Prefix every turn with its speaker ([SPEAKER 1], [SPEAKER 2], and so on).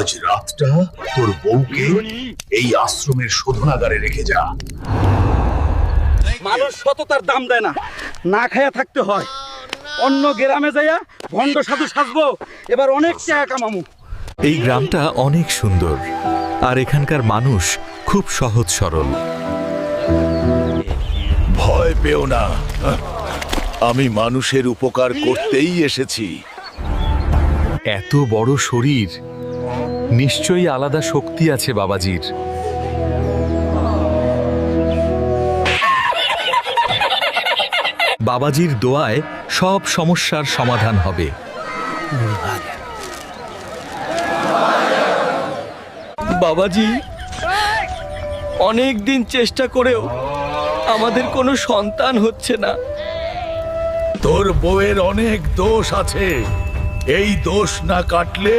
[SPEAKER 1] আজ রাতটা তোর বউকে এই আশ্রমের শোধনাগারে রেখে যা।
[SPEAKER 2] মানুষ সততার দাম দেয় না, না খায়া থাকতে হয়। অন্য গ্রামে যাইয়া ভণ্ড সাধু সাজবো, এবার অনেক টাকা কামামু।
[SPEAKER 3] এই গ্রামটা অনেক সুন্দর আর এখানকার মানুষ খুব সহজ সরল।
[SPEAKER 1] ভয় পেও না, আমি মানুষের উপকার করতেই এসেছি।
[SPEAKER 3] এত বড় শরীর, নিশ্চয়ই আলাদা শক্তি আছে বাবাজির। বাবাজির দোয়ায় সব সমস্যার সমাধান হবে।
[SPEAKER 4] বাবাজি, অনেক দিন চেষ্টা করেও আমাদের কোনো সন্তান হচ্ছে না।
[SPEAKER 1] তোর বউয়ের অনেক দোষ আছে, এই দোষ না কাটলে